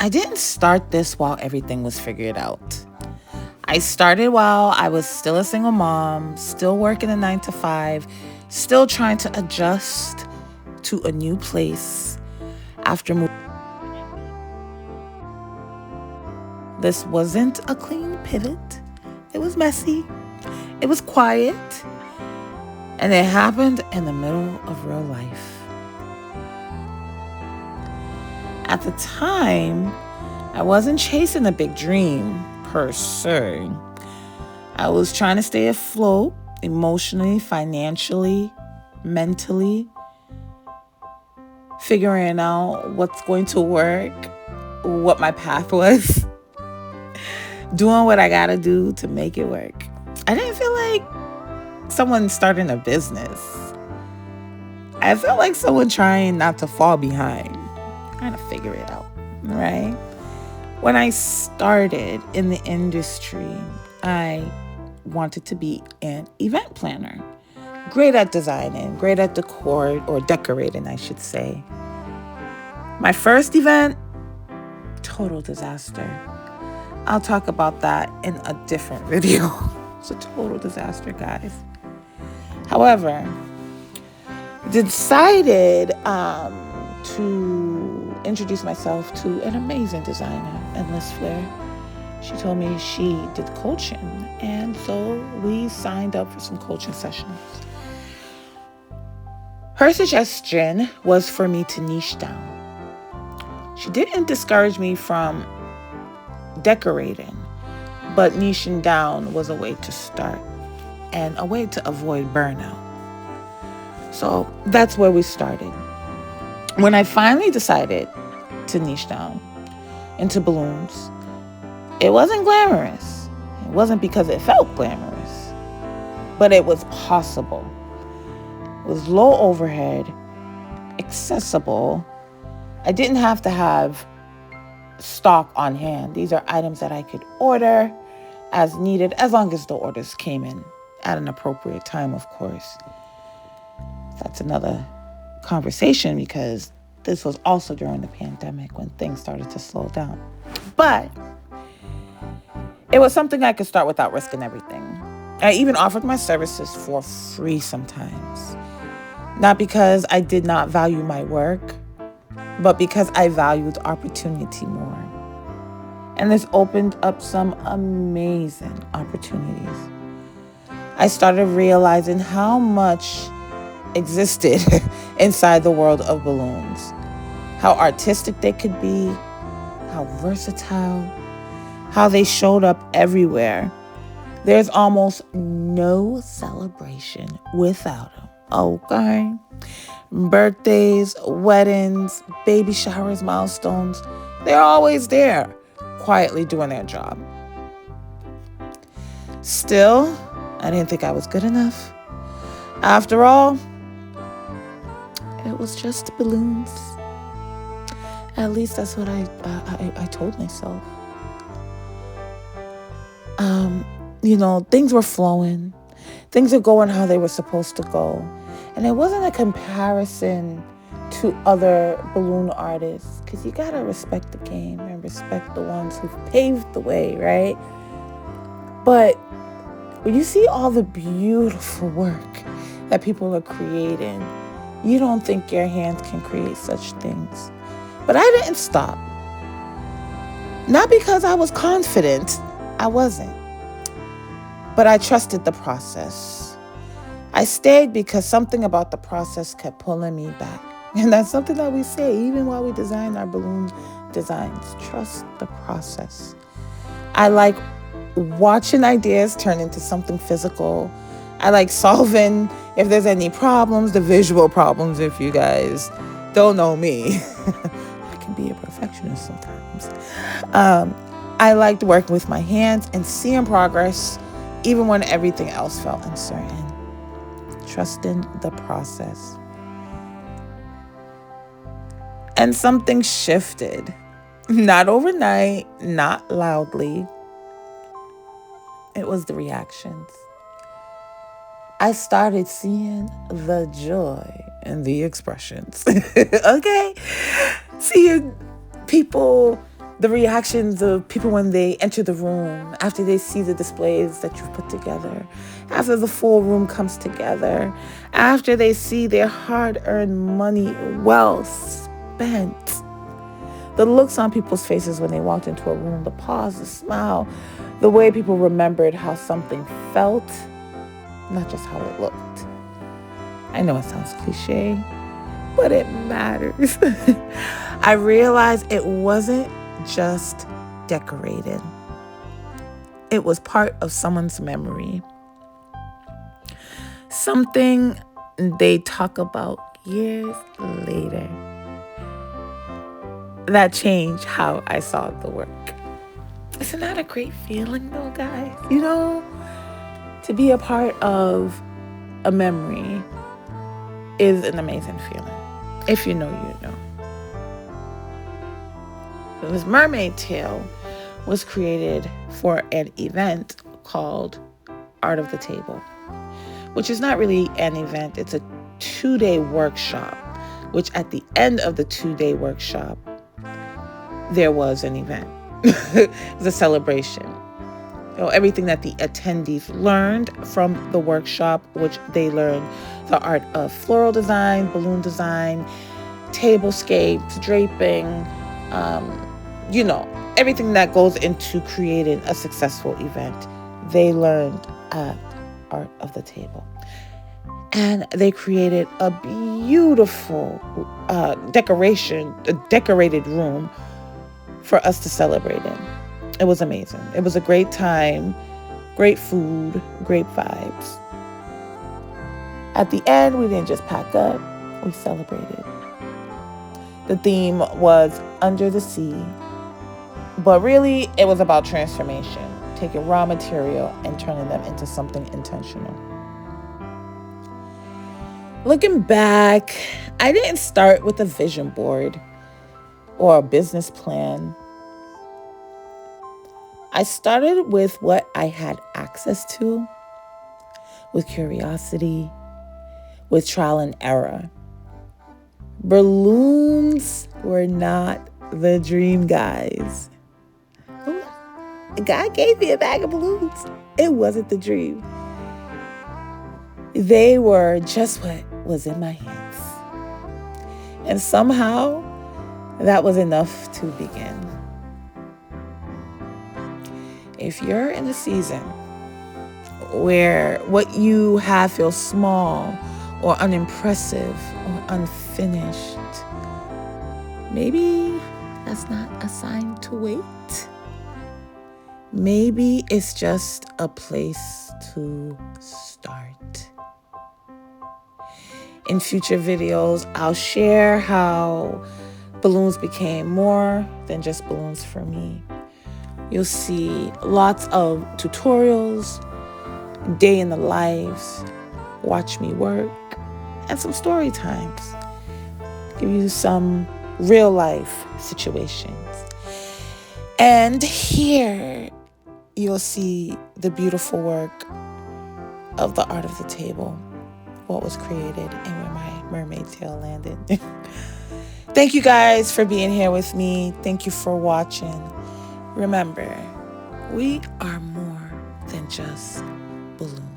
I didn't start this while everything was figured out. I started while I was still a single mom, still working a 9 to 5, still trying to adjust to a new place after moving. This wasn't a clean pivot. It was messy. It was quiet. And it happened in the middle of real life. At the time, I wasn't chasing a big dream per se. I was trying to stay afloat emotionally, financially, mentally, figuring out what's going to work, what my path was, doing what I gotta do to make it work. I didn't feel like someone starting a business. I felt like someone trying not to fall behind, trying to figure it out, right? When I started in the industry, I wanted to be an event planner. Great at designing, great at decor, or decorating, I should say. My first event, total disaster. I'll talk about that in a different video. It's a total disaster, guys. However, decided to introduce myself to an amazing designer, Endless Flair. She told me she did coaching, and so we signed up for some coaching sessions. Her suggestion was for me to niche down. She didn't discourage me from decorating, but niching down was a way to start and a way to avoid burnout. So that's where we started. When I finally decided to niche down into balloons, it wasn't glamorous. It wasn't because it felt glamorous, but it was possible. It was low overhead, accessible. I didn't have to have stock on hand. These are items that I could order as needed, as long as the orders came in at an appropriate time, of course. That's another conversation because this was also during the pandemic when things started to slow down. But it was something I could start without risking everything. I even offered my services for free sometimes. Not because I did not value my work, but because I valued opportunity more. And this opened up some amazing opportunities. I started realizing how much existed inside the world of balloons, how artistic they could be, how versatile, how they showed up everywhere. There's almost no celebration without them, okay? Birthdays, weddings, baby showers, milestones, they're always there, quietly doing their job. Still, I didn't think I was good enough. After all, it was just balloons. At least that's what I told myself. Things were flowing. Things were going how they were supposed to go. And it wasn't a comparison to other balloon artists, because you got to respect the game and respect the ones who've paved the way, right? But when you see all the beautiful work that people are creating, you don't think your hands can create such things. But I didn't stop. Not because I was confident. I wasn't. But I trusted the process. I stayed because something about the process kept pulling me back. And that's something that we say even while we design our balloon designs. Trust the process. I like watching ideas turn into something physical. I like solving, if there's any problems, the visual problems, if you guys don't know me. I can be a perfectionist sometimes. I liked working with my hands and seeing progress even when everything else felt uncertain. Trusting the process. And something shifted. Not overnight, not loudly. It was the reactions. I started seeing the joy in the expressions. Okay? Seeing people The reactions of people when they enter the room, after they see the displays that you've put together, after the full room comes together, after they see their hard-earned money well spent. The looks on people's faces when they walked into a room, the pause, the smile, the way people remembered how something felt, not just how it looked. I know it sounds cliche, but it matters. I realized it wasn't just decorated. It was part of someone's memory. Something they talk about years later that changed how I saw the work. Isn't that a great feeling though, guys? You know, to be a part of a memory is an amazing feeling. If you know, you know. This mermaid tail was created for an event called Art of the Table, which is not really an event. It's a 2-day workshop, which at the end of the 2-day workshop, there was an event. It was a celebration. So everything that the attendees learned from the workshop, which they learned the art of floral design, balloon design, tablescapes, draping, everything that goes into creating a successful event, they learned at Art of the Table. And they created a beautiful decorated room for us to celebrate in. It was amazing. It was a great time, great food, great vibes. At the end, we didn't just pack up, we celebrated. The theme was Under the Sea, but really it was about transformation, taking raw material and turning them into something intentional. Looking back, I didn't start with a vision board or a business plan. I started with what I had access to, with curiosity, with trial and error. Balloons were not the dream, guys. God gave me a bag of balloons. It wasn't the dream. They were just what was in my hands. And somehow, that was enough to begin. If you're in a season where what you have feels small or unimpressive or unfinished, maybe that's not a sign to wait. Maybe it's just a place to start. In future videos, I'll share how balloons became more than just balloons for me. You'll see lots of tutorials, day in the lives, watch me work, and some story times. Give you some real life situations. And here you'll see the beautiful work of the Art of the Table, what was created and where my mermaid tail landed. Thank you guys for being here with me. Thank you for watching. Remember, we are more than just balloons.